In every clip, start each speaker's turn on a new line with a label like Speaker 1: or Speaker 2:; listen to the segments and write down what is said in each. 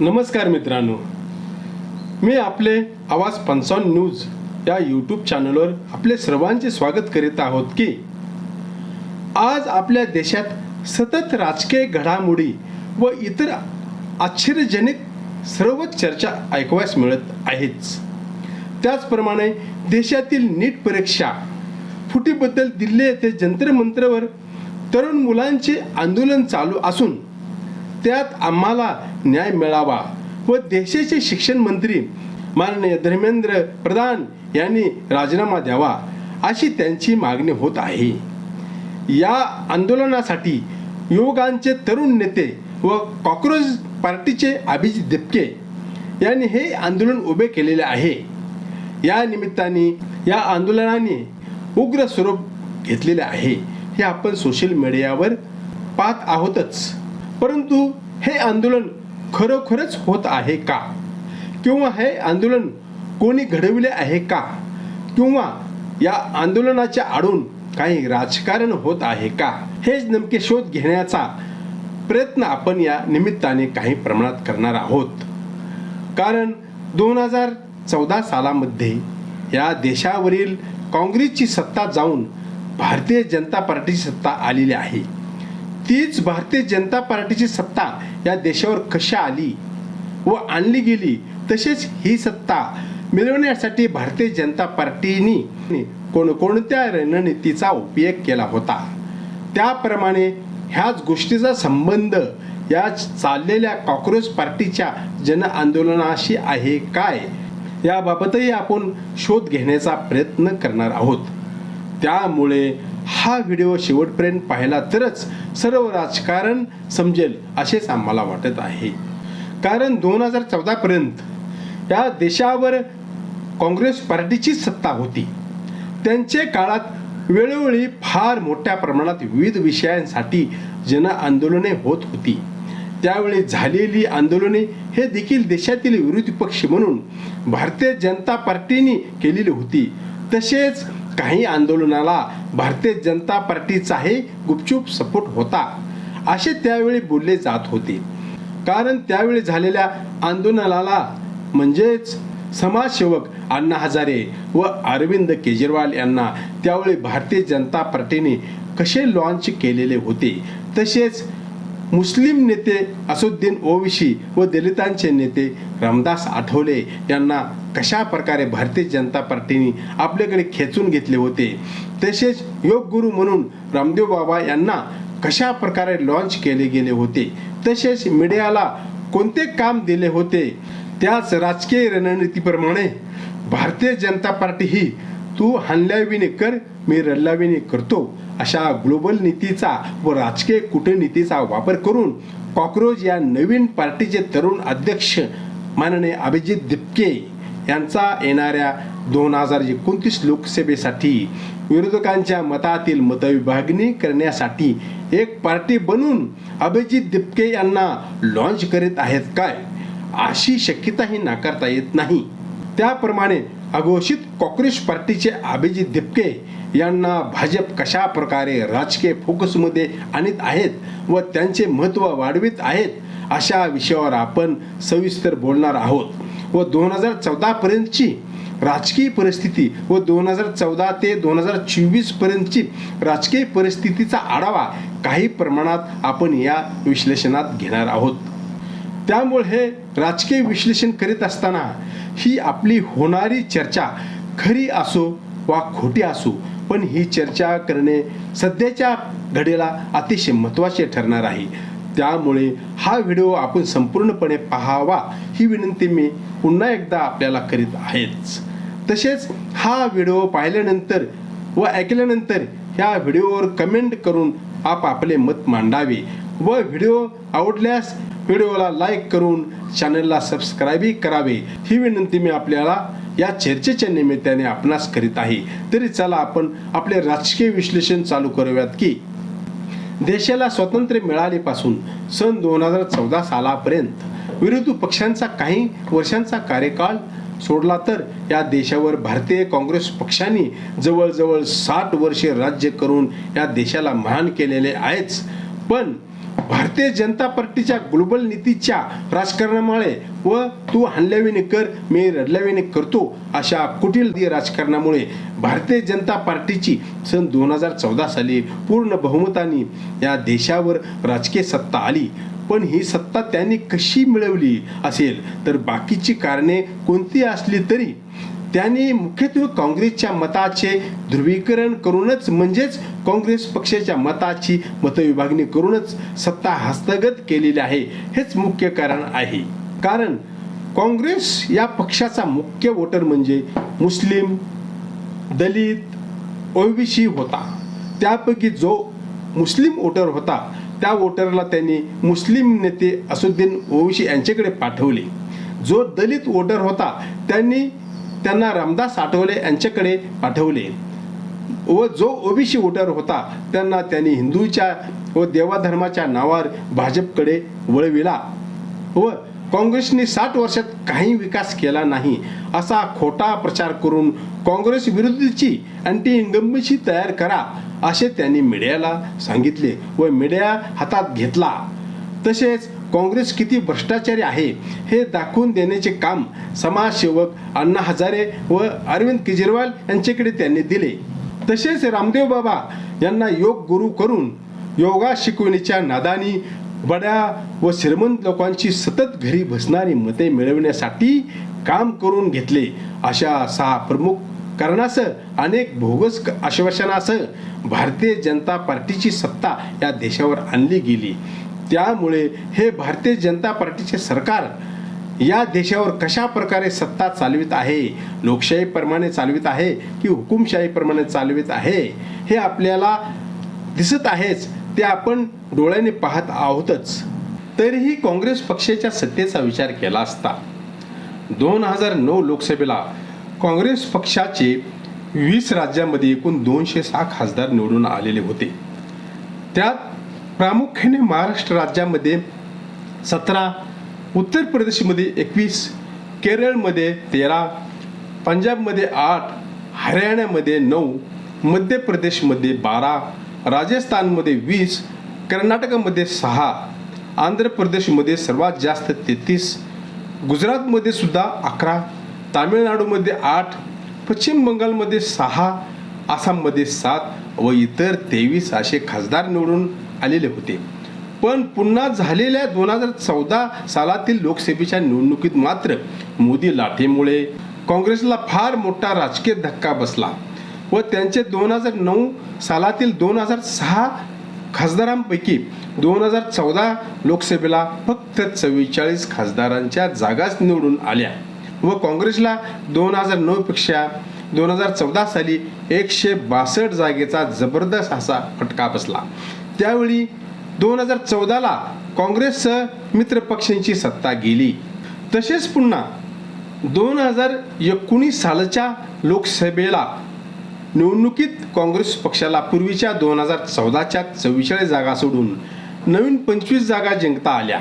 Speaker 1: नमस्कार मित्रांनो, मी आपले आवाज 55 न्यूज या यूट्यूब चॅनलवर आपले सर्वांचे स्वागत करीत आहोत की आज आपल्या देशात सतत राजकीय घडामोडी व इतर आश्चर्यजनक सर्वच चर्चा ऐकवायस मिळत आहेच। त्याचप्रमाणे देशातील नीट परीक्षा फुटीबद्दल दिल्ली येथे जंतर मंतरवर तरुण मुलांचे आंदोलन चालू असून त्यात आम्हाला न्याय मिळावा व देशाचे शिक्षण मंत्री माननीय धर्मेंद्र प्रधान यांनी राजीनामा द्यावा अशी त्यांची मागणी होत आहे। या आंदोलनासाठी युवकांचे तरुण नेते व कॉक्रोच पार्टीचे अभिजित दिपके यांनी हे आंदोलन उभे केलेले आहे। या निमित्ताने या आंदोलनाने उग्र स्वरूप घेतलेले आहे हे आपण सोशल मीडियावर पाहत आहोतच। परंतु हे आंदोलन खरोखरच होत आहे का, किंवा हे आंदोलन कोणी घडविले आहे का, किंवा या आंदोलनाच्या आडून काही राजकारण होत आहे का, हेच नेमके शोध घेण्याचा प्रयत्न आपण या निमित्ताने काही प्रमाणात करणार आहोत। कारण 2014 सालामध्ये या देशावरील काँग्रेसची सत्ता जाऊन भारतीय जनता पार्टीची सत्ता आलेली आहे। तीच भारतीय जनता पार्टीची सत्ता या देशावर कशी आली व आणली गेली, तसेच ही सत्ता मिळवण्यासाठी भारतीय जनता पार्टीने कोणकोणत्या रणनीतीचा उपयोग केला होता, त्याप्रमाणे ह्याच गोष्टीचा संबंध या चाललेल्या कॉक्रोच पार्टीच्या जन आंदोलनाशी आहे काय, याबाबतही आपण शोध घेण्याचा प्रयत्न करणार आहोत। त्यामुळे हा व्हिडिओ शेवटपर्यंत पाहिला तरच सर्व राजकारण समजेल असेच आम्हाला वाटत आहे। कारण 2014 पर्यंत या देशावर काँग्रेस पार्टीची सत्ता होती। त्यांच्या काळात वेळोवेळी फार मोठ्या प्रमाणात विविध विषयांसाठी जन आंदोलने होत होती। त्यावेळी झालेली आंदोलने हे देखील देशातील विरोधी पक्ष म्हणून भारतीय जनता पार्टीने केलेली होती। तसेच काही आंदोलनाला भारतीय जनता पार्टीचाही गुपचूप सपोर्ट होता असे त्यावेळी बोलले जात होते। कारण त्यावेळी झालेल्या आंदोलनाला म्हणजेच समाजसेवक अण्णा हजारे व अरविंद केजरीवाल यांना त्यावेळी भारतीय जनता पार्टीने कसे लॉन्च केलेले होते, तसेच मुस्लिम नेते असुद्दीन ओवैसी व दलितांचे नेते रामदास आठवले यांना कशा प्रकारे भारतीय जनता पार्टीने आपल्याकडे खेचून घेतले होते, तसेच योग गुरु म्हणून रामदेव बाबा यांना कशा प्रकारे लॉन्च केले गेले होते, तसेच मीडियाला कोणते काम दिले होते, त्याच राजकीय रणनीतीप्रमाणे भारतीय जनता पार्टी ही तू हाणल्याविने कर मी रडल्याविने करतो अशा ग्लोबल नीतीचा व राजकीय कूटनीतीचा वापर करून कॉक्रोच या नवीन पार्टीचे तरुण अध्यक्ष माननीय अभिजित दिपके यांचा येणाऱ्या 2029 लोकसभेसाठी विरोधकांच्या मतातील मतविभागणी करण्यासाठी एक पार्टी बनवून अभिजित दिपके यांना लॉन्च करीत आहेत काय, अशी शक्यताही नाकारता येत नाही। त्याप्रमाणे अघोषित कॉक्रोच पार्टीचे अभिजित दिपके यांना भाजप कशा प्रकारे राजकीय फोकसमध्ये आणत आहेत व त्यांचे महत्त्व वाढवित आहेत अशा विषयावर आपण सविस्तर बोलणार आहोत व 2014 पर्यंतची राजकीय परिस्थिती व 2014 ते 2024 पर्यंतची राजकीय परिस्थितीचा आढावा काही प्रमाणात आपण या विश्लेषणात घेणार आहोत। त्यामुळे हे राजकीय विश्लेषण करीत असताना ही आपली होणारी चर्चा खरी असो वा खोटी असो, पण ही चर्चा करणे सध्याच्या घडीला अतिशय महत्त्वाचे ठरणार आहे। त्यामुळे हा व्हिडिओ आपण संपूर्णपणे पाहावा ही विनंती मी पुन्हा एकदा आपल्याला करीत आहेच। तसेच हा व्हिडिओ पाहिल्यानंतर व ऐकल्यानंतर ह्या व्हिडिओवर कमेंट करून आपले मत मांडावे व व्हिडिओ आवडल्यास व्हिडिओला लाईक करून चॅनलला सबस्क्राईबही करावे ही विनंती मी आपल्याला या चर्चेच्या निमित्ताने आपणास करीत आहे। तरी चला आपण आपले राजकीय विश्लेषण चालू करूयात की देशाला स्वातंत्र्य मिळालेपासून सन 2014 सालापर्यंत विरोधी पक्षांचा काही वर्षांचा कार्यकाळ सोडला तर या देशावर भारतीय काँग्रेस पक्षाने जवळजवळ 60 वर्षे राज्य करून या देशाला महान केलेले आहेच। पण भारतीय जनता पार्टीच्या ग्लोबल नीतीच्या राजकारणामुळे व तू हाणल्याविने कर मी रडल्याविने करतो अशा कुटील राजकारणामुळे भारतीय जनता पार्टीची सन 2014 साली पूर्ण बहुमताने या देशावर राजकीय सत्ता आली. पण ही सत्ता त्यांनी कशी मिळवली असेल तर बाकीची कारणे कोणती असली तरी त्यांनी मुख्यत्वे काँग्रेसच्या मताचे ध्रुवीकरण करूनच म्हणजेच काँग्रेस पक्षाच्या मताची मतविभागणी करूनच सत्ता हस्तगत केलेली आहे. हेच मुख्य कारण आहे. कारण काँग्रेस या पक्षाचा मुख्य वोटर म्हणजे मुस्लिम, दलित, ओबीसी होता. त्यापैकी जो मुस्लिम वोटर होता त्या वोटरला त्यांनी मुस्लिम नेते असुद्दीन ओवैसी यांच्याकडे पाठवले. जो दलित वोटर होता त्यांना रामदास आठवले यांच्याकडे पाठवले व जो ओबीसी वोटर होता त्यांनी हिंदूच्या व देवाधर्माच्या नावावर भाजपकडे वळविला व काँग्रेसने 60 वर्षात काही विकास केला नाही असा खोटा प्रचार करून काँग्रेस विरुद्धची अँटी इन्कम्बन्सी तयार करा असे त्यांनी मीडियाला सांगितले व मीडिया हातात घेतला. तसेच काँग्रेस किती भ्रष्टाचारी आहे हे दाखवून देण्याचे काम समाजसेवक अण्णा हजारे व अरविंद केजरीवाल यांच्याकडे त्यांनी दिले. तसेच रामदेव बाबा यांना योग गुरु करून योगा शिकवण्याच्या नादानी बड्या व श्रीमंत लोकांची सतत घरी बसणारी मते मिळवण्यासाठी काम करून घेतले. अशा 6 प्रमुख कारणासह अनेक बोगस आश्वासनासह भारतीय जनता पार्टीची सत्ता या देशावर आणली गेली. त्यामुळे हे भारतीय जनता पार्टीचे सरकार या देशावर कशा प्रकारे सत्ता चालवित आहे, लोकशाहीप्रमाणे चालवित आहे की हुकुमशाहीप्रमाणे चालवित आहे हे आपल्याला दिसत आहेच. ते आपण डोळ्याने पाहत आहोतच. तरीही काँग्रेस पक्षाच्या सत्तेचा विचार केला असता 2009 लोकसभेला काँग्रेस पक्षाचे 20 राज्यांमध्ये एकूण 206 खासदार निवडून आलेले होते. त्यात प्रामुख्याने महाराष्ट्र राज्यामध्ये 17, उत्तर प्रदेशमध्ये 21, केरळमध्ये 13, पंजाबमध्ये 8, हरियाणामध्ये 9, मध्य प्रदेशमध्ये 12, राजस्थानमध्ये 20, कर्नाटकमध्ये 6, आंध्र प्रदेशमध्ये सर्वात जास्त 33, गुजरातमध्ये सुद्धा 11, तामिळनाडूमध्ये 8, पश्चिम बंगालमध्ये 6, आसाममध्ये 7 व इतर 23 असे खासदार निवडून आलेले होते. पण पुन्हा झालेल्या 2014 सालातील लोकसभेच्या निवडणुकीत मात्र मोदी लाटेमुळे काँग्रेसला फार मोठा राजकीय धक्का बसला व त्यांचे 2009 सालातील 2006 खासदारांपैकी 2014 लोकसभेला फक्त 44 खासदारांच्या जागाच निवडून आल्या व काँग्रेसला 2009 पेक्षा 2014 साली 162 जागेचा जबरदस्त असा फटका बसला. त्यावेळी 2014ला काँग्रेससह मित्र पक्षांची सत्ता गेली. तसेच पुन्हा 2019 सालच्या लोकसभेला निवडणुकीत काँग्रेस पक्षाला पूर्वीच्या 2014च्या 44 जागा सोडून नवीन 25 जागा जिंकता आल्या.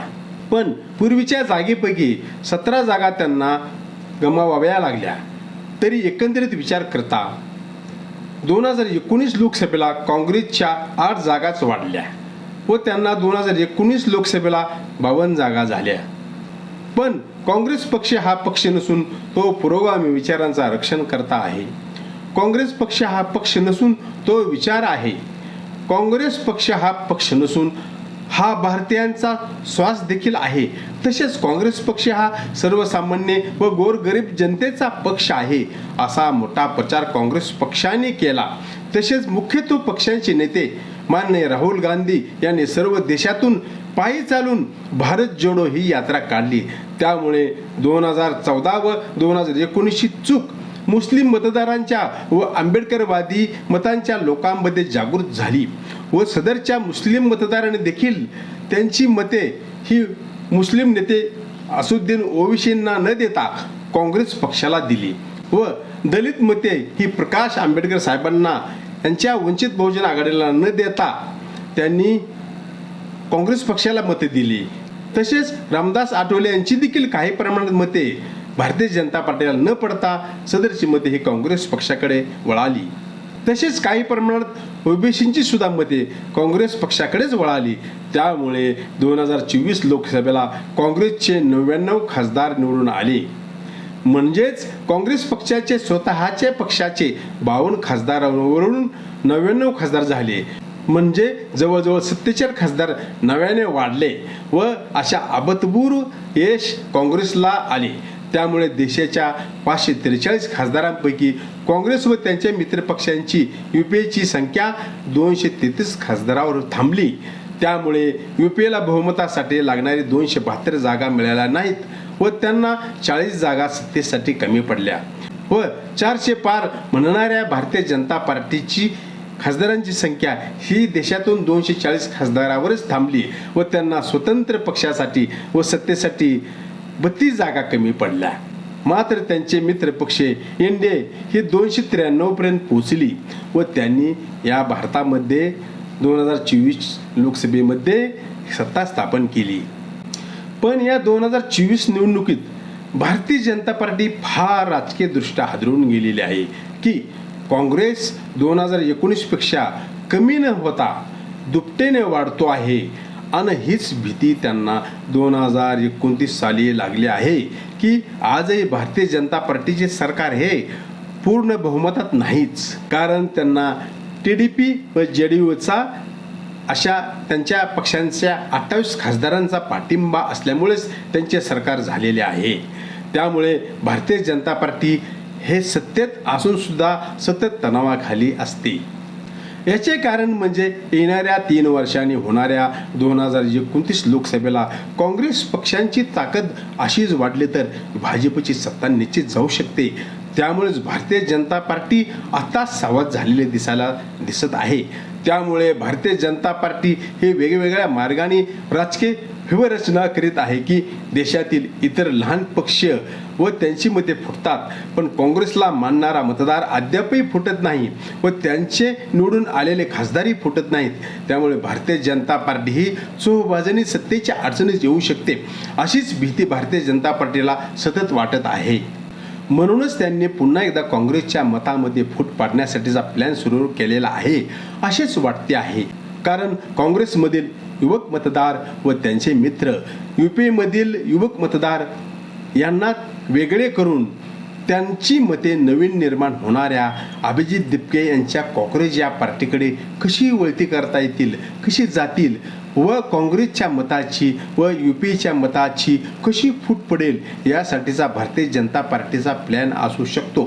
Speaker 1: पण पूर्वीच्या जागेपैकी 17 जागा त्यांना गमावाव्या लागल्या. तरी एकंदरीत विचार करता 2019 लोकसभेला काँग्रेसच्या 8 जागाच वाढल्या व त्यांना 2019 लोकसभेला 52 जागा झाल्या. पण काँग्रेस पक्ष हा पक्ष नसून तो पुरोगामी विचारांचा रक्षण करता आहे. काँग्रेस पक्ष हा पक्ष नसून तो विचार आहे. काँग्रेस पक्ष हा पक्ष नसून हा भारतीयांचा श्वास देखील आहे. तसेच काँग्रेस पक्ष हा सर्वसामान्य व गोरगरीब जनतेचा पक्ष आहे असा मोठा प्रचार काँग्रेस पक्षाने केला. तसेच मुख्यत्वे पक्षांचे नेते माननीय राहुल गांधी यांनी सर्व देशातून पायी चालून भारत जोडो ही यात्रा काढली. त्यामुळे 2014 व 2019ची चूक मुस्लिम मतदारांच्या व आंबेडकरवादी मतांच्या लोकांमध्ये जागृत झाली व सदरच्या मुस्लिम मतदारांनी देखील त्यांची मते ही मुस्लिम नेते असुद्दीन ओवैसींना न देता काँग्रेस पक्षाला दिली व दलित मते ही प्रकाश आंबेडकर साहेबांना यांच्या वंचित बहुजन आघाडीला न देता त्यांनी काँग्रेस पक्षाला मते दिली. तसेच रामदास आठवले यांची देखील काही प्रमाणात मते भारतीय जनता पार्टीला न पडता सदरची मते ही काँग्रेस पक्षाकडे वळाली. तसेच काही प्रमाणात ओबीसींची सुद्धा मते काँग्रेस पक्षाकडेच वळाली. त्यामुळे 2024 लोकसभेला काँग्रेसचे 99 खासदार निवडून आले. म्हणजेच काँग्रेस पक्षाचे स्वतःचे पक्षाचे 52 खासदारांवरून 99 खासदार झाले. म्हणजे जवळजवळ 77 खासदार नव्याने वाढले व अशा अभूतपूर्व यश काँग्रेसला आले. त्यामुळे देशाच्या 543 खासदारांपैकी काँग्रेस व त्यांच्या मित्रपक्षांची युपीएची संख्या 233 खासदारावर थांबली. त्यामुळे युपीएला बहुमतासाठी लागणारी 272 जागा मिळाल्या नाहीत व त्यांना 40 जागा सत्तेसाठी कमी पडल्या व 400 पार म्हणणाऱ्या भारतीय जनता पार्टीची खासदारांची संख्या ही देशातून 240 खासदारावरच थांबली व त्यांना स्वतंत्र पक्षासाठी व सत्तेसाठी 32 जागा कमी पडल्या. मात्र त्यांचे मित्रपक्ष एनडीए ही 293 पर्यंत पोहोचली व त्यांनी या भारतामध्ये 2024 लोकसभेमध्ये सत्ता स्थापन केली. पण या 2024 निवडणुकीत भारतीय जनता पार्टी फार राजकीयदृष्ट्या हादरून गेलेली आहे की काँग्रेस 2019 पेक्षा कमी न होता दुपटीने वाढतो आहे आणि हीच भीती त्यांना 2029 साली लागली आहे की आजही भारतीय जनता पार्टीचे सरकार हे पूर्ण बहुमतात नाहीच. कारण त्यांना TDP व JDUचा अशा त्यांच्या पक्षांच्या 28 खासदारांचा पाठिंबा असल्यामुळेच त्यांचे सरकार झालेले आहे. त्यामुळे भारतीय जनता पार्टी हे सत्तेत असून सुद्धा सतत तणावाखाली असते. याचे कारण म्हणजे येणाऱ्या 3 वर्षांनी होणाऱ्या 2029 लोकसभेला काँग्रेस पक्षांची ताकद अशीच वाढली तर भाजपची सत्ता निश्चित जाऊ शकते. त्यामुळेच भारतीय जनता पार्टी आता सावध झालेले दिसत आहे. त्यामुळे भारतीय जनता पार्टी हे वेगवेगळ्या मार्गाने राजकीय व्यूहरचना करीत आहे की देशातील इतर लहान पक्ष व त्यांची मते फुटतात पण काँग्रेसला मानणारा मतदार अद्यापही फुटत नाही व त्यांचे निवडून आलेले खासदारही फुटत नाहीत. त्यामुळे भारतीय जनता पार्टी ही चोहोबाजूंनी सत्तेच्या अडचणीत येऊ शकते अशीच भीती भारतीय जनता पार्टीला सतत वाटत आहे. म्हणूनच त्यांनी पुन्हा एकदा काँग्रेसच्या मतामध्ये फूट पाडण्यासाठीचा प्लॅन सुरू केलेला आहे असेच वाटते आहे. कारण काँग्रेसमधील युवक मतदार व त्यांचे मित्र युपीमधील युवक मतदार यांना वेगळे करून त्यांची मते नवीन निर्माण होणाऱ्या अभिजित दिपके यांच्या कॉक्रोच या पार्टीकडे कशी वळती करता येतील, कशी जातील व काँग्रेसच्या मताची व युपीच्या मताची कशी फूट पडेल यासाठीचा भारतीय जनता पार्टीचा प्लॅन असू शकतो.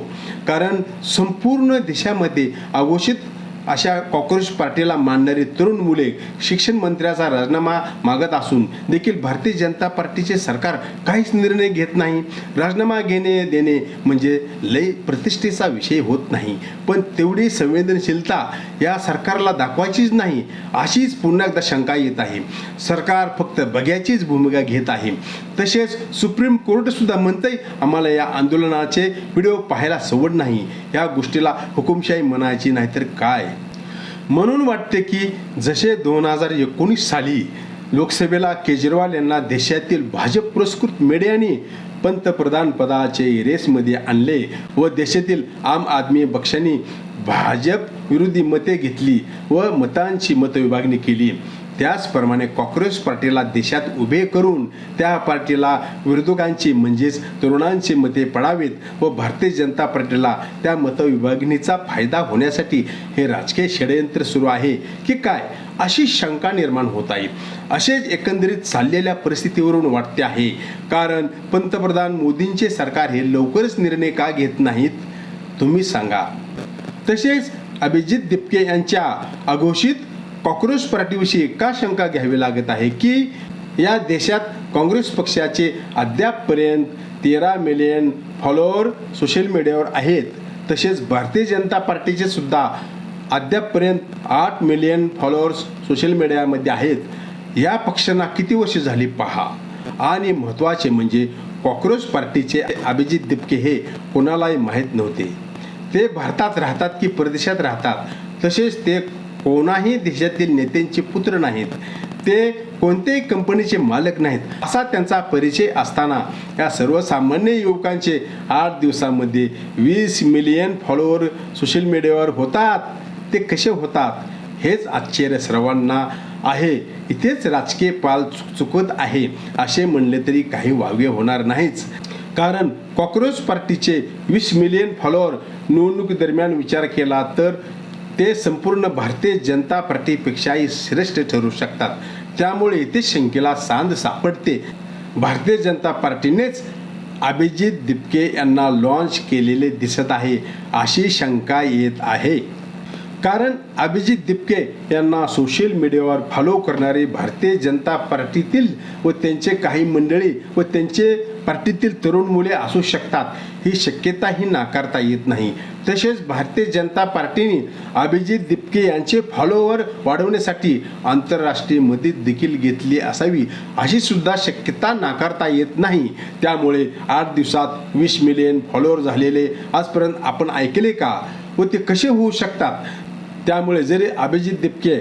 Speaker 1: कारण संपूर्ण देशामध्ये अघोषित अशा कॉक्रोच पार्टीला मानणारी तरुण मुले शिक्षण मंत्र्याचा राजीनामा मागत असून देखील भारतीय जनता पार्टीचे सरकार काहीच निर्णय घेत नाही. राजीनामा घेणे देणे म्हणजे लय प्रतिष्ठेचा विषय होत नाही पण तेवढी संवेदनशीलता या सरकारला दाखवायचीच नाही अशीच पुन्हा एकदा शंका येत आहे. सरकार फक्त बघ्याचीच भूमिका घेत आहे. तसेच सुप्रीम कोर्ट सुद्धा म्हणते आम्हाला या आंदोलनाचे व्हिडिओ पाहायला सवड नाही. या गोष्टीला हुकुमशाही म्हणायची नाहीतर काय. म्हणून वाटते की जसे 2019 साली लोकसभेला केजरीवाल यांना देशातील भाजप पुरस्कृत मीडियाने पंतप्रधान पदाचे रेसमध्ये आणले व देशातील आम आदमी पक्षाने भाजप विरोधी मते घेतली व मतांची मतविभागणी केली. त्याचप्रमाणे काँग्रेस पार्टीला देशात उभे करून त्या पार्टीला विरोधकांची म्हणजेच तरुणांची मते पडावीत व भारतीय जनता पार्टीला त्या मतविभागणीचा फायदा होण्यासाठी हे राजकीय षडयंत्र सुरू आहे की काय अशी शंका निर्माण होत आहे. असेच एकंदरीत चाललेल्या परिस्थितीवरून वाटते आहे. कारण पंतप्रधान मोदींचे सरकार हे लवकरच निर्णय का घेत नाहीत तुम्ही सांगा. तसेच अभिजित दिपके यांच्या अघोषित कॉक्रोच पार्टीविषयी का शंका घ्यावी लागत आहे की या देशात काँग्रेस पक्षाचे अद्यापपर्यंत 13 मिलियन फॉलोअर सोशल मीडियावर आहेत. तसेच भारतीय जनता पार्टीचे सुद्धा अद्यापपर्यंत 8 मिलियन फॉलोअर्स सोशल मीडियामध्ये आहेत. या पक्षांना किती वर्ष झाली पहा. आणि महत्त्वाचे म्हणजे कॉक्रोच पार्टीचे अभिजित दिपके हे कोणालाही माहीत नव्हते. ते भारतात राहतात की परदेशात राहतात. तसेच ते कोणाही देशातील नेत्यांचे पुत्र नाहीत. ते कोणत्याही कंपनीचे मालक नाहीत असा त्यांचा परिचय असताना या सर्वसामान्य युवकांचे 8 दिवसांमध्ये 20 मिलियन फॉलोअर सोशल मीडियावर होतात. ते कसे होतात हेच आश्चर्य सर्वांना आहे. इथेच राजकीय पाल चुकत आहे असे म्हणले तरी काही वावगे होणार नाहीच. कारण कॉक्रोच पार्टीचे 20 मिलियन फॉलोअर निवडणुकीदरम्यान विचार केला तर ते संपूर्ण भारतीय जनता पार्टीपेक्षाही श्रेष्ठ ठरू शकतात. त्यामुळे इथे शंकेला सांध सापडते. भारतीय जनता पार्टीनेच अभिजित दिपके यांना लॉन्च केलेले दिसत आहे अशी शंका येत आहे. कारण अभिजित दिपके यांना सोशल मीडियावर फॉलो करणारे भारतीय जनता पार्टीतील व त्यांचे काही मंडळी व त्यांचे पार्टीतील तरुण मुले असू शकतात. ही शक्यताही नाकारता येत नाही. तसेच भारतीय जनता पार्टीने अभिजित दिपके यांचे फॉलोवर वाढवण्यासाठी आंतरराष्ट्रीय मदत देखील घेतली असावी अशी सुद्धा शक्यता नाकारता येत नाही. त्यामुळे 8 दिवसात 20 मिलियन फॉलोअर झालेले आजपर्यंत आपण ऐकले का व ते कसे होऊ शकतात. त्यामुळे जरी अभिजित दिपके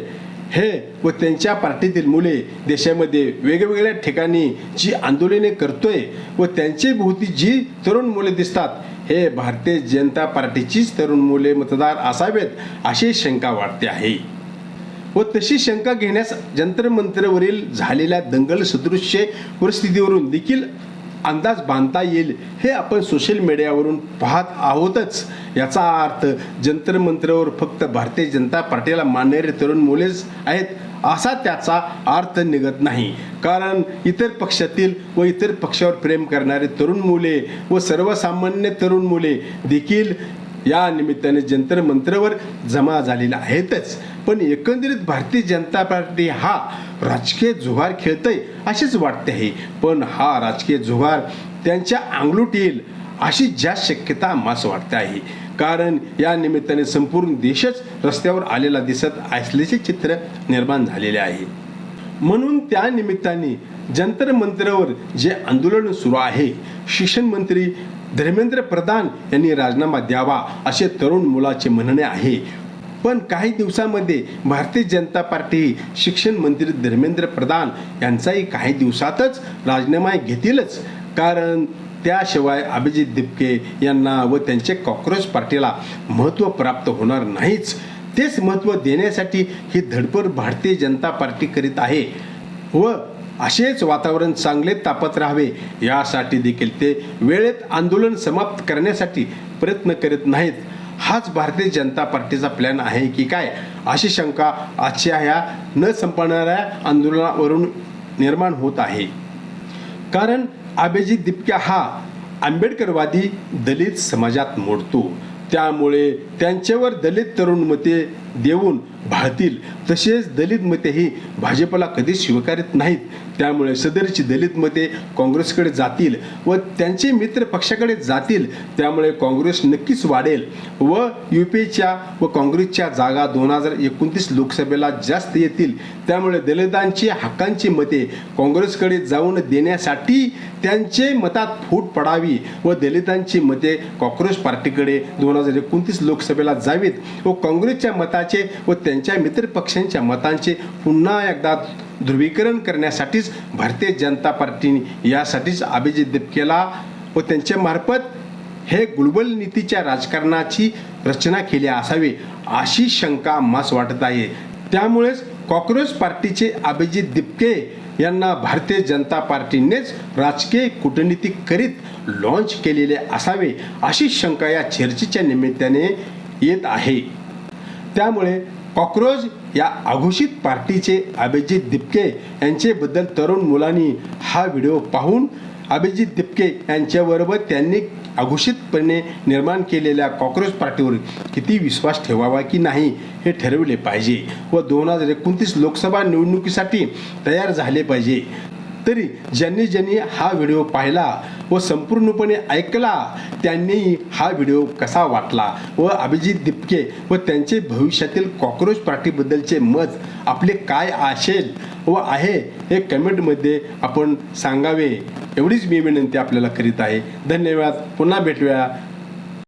Speaker 1: हे व त्यांच्या पार्टीतील मुले देशामध्ये वेगवेगळ्या ठिकाणी जी आंदोलने करतोय व त्यांचे भोवती जी तरुण मुले दिसतात हे भारतीय जनता पार्टीचीच तरुण मुले मतदार असावेत अशी शंका वाटते आहे. व तशी शंका घेण्यास जंतर मंतरवरील झालेल्या दंगल सदृश्य परिस्थितीवरून देखील अंदाज बांधता येईल. हे आपण सोशल मीडियावरून पाहत आहोतच. याचा अर्थ जंतर मंतरवर फक्त भारतीय जनता पार्टीला मानणारे तरुण मुलेच आहेत असा त्याचा अर्थ निघत नाही. कारण इतर पक्षातील व इतर पक्षावर प्रेम करणारे तरुण मुले व सर्वसामान्य तरुण मुले देखील या निमित्ताने जंतर मंतरवर जमा झालेले आहेतच. पण एकंदरीत भारतीय जनता पार्टी हा राजकीय जुगार खेळतय असेच वाटते आहे. पण हा राजकीय जुगार त्यांच्या अंगलूट येईल अशी जास्त शक्यता मास वाटते आहे. कारण या निमित्ताने संपूर्ण देशच रस्त्यावर आलेला दिसत असल्याचे चित्र निर्माण झालेले आहे. म्हणून त्या निमित्ताने जंतर मंतरवर जे आंदोलन सुरू आहे, शिक्षण मंत्री धर्मेंद्र प्रधान यांनी राजीनामा द्यावा असे तरुण मुलाचे म्हणणे आहे. पण काही दिवसांमध्ये भारतीय जनता पार्टी शिक्षण मंत्री धर्मेंद्र प्रधान यांचाही काही दिवसातच राजीनामा घेतीलच. कारण त्याशिवाय अभिजित दिपके यांना व त्यांचे कॉक्रोच पार्टीला महत्त्व प्राप्त होणार नाहीच. तेच महत्त्व देण्यासाठी ही धडपड भारतीय जनता पार्टी करीत आहे व असेच वातावरण चांगले तापत राहावे यासाठी देखील ते वेळेत आंदोलन समाप्त करण्यासाठी प्रयत्न करीत नाहीत. हाच भारतीय जनता पार्टीचा प्लॅन आहे की काय अशी शंका आजच्या ह्या न संपणाऱ्या आंदोलनावरून निर्माण होत आहे. कारण अभिजित दिपके हा आंबेडकरवादी दलित समाजात मोडतो. त्यामुळे त्यांच्यावर दलित तरुण मते देऊन भाळतील. तसेच दलित मतेही भाजपला कधीच स्वीकारत नाहीत. त्यामुळे सदरची दलित मते काँग्रेसकडे जातील व त्यांचे मित्र पक्षाकडे जातील. त्यामुळे काँग्रेस नक्कीच वाढेल व युपीच्या व काँग्रेसच्या जागा 2029 लोकसभेला जास्त येतील. त्यामुळे दलितांची हक्कांची मते काँग्रेसकडे जाऊन देण्यासाठी त्यांचे मतात फूट पडावी व दलितांची मते कॉक्रोच पार्टीकडे 2029 लोकसभेला जावीत व काँग्रेसच्या मताचे व त्यांच्या मित्र पक्षांच्या मतांचे पुन्हा एकदा ध्रुवीकरण करण्यासाठीच भारतीय जनता पार्टीने यासाठीच अभिजित दिपकेला व त्यांच्या मार्फत हे ग्लोबल नीतीच्या राजकारणाची रचना केली असावी अशी शंका मास वाटत आहे. त्यामुळेच कॉक्रोच पार्टीचे अभिजित दिपके यांना भारतीय जनता पार्टीनेच राजकीय कूटनीती करीत लॉन्च केलेले असावे अशी शंका या चर्चेच्या निमित्ताने येत आहे. त्यामुळे कॉक्रोच या अघोषित पार्टीचे अभिजित दिपके यांच्याबद्दल तरुण मुलांनी हा व्हिडिओ पाहून अभिजित दिपके यांच्याबरोबर त्यांनी अघोषितपणे निर्माण केलेल्या कॉक्रोच पार्टीवर किती विश्वास ठेवावा की नाही हे ठरवले पाहिजे व 2029 लोकसभा निवडणुकीसाठी तयार झाले पाहिजे. तरी ज्यांनी हा व्हिडिओ पाहिला व संपूर्णपणे ऐकला त्यांनी हा व्हिडिओ कसा वाटला व अभिजित दिपके व त्यांचे भविष्यातील कॉक्रोच पार्टीबद्दलचे मत आपले काय असेल व आहे हे कमेंटमध्ये आपण सांगावे एवढीच मी विनंती आपल्याला करीत आहे. धन्यवाद. पुन्हा भेटूया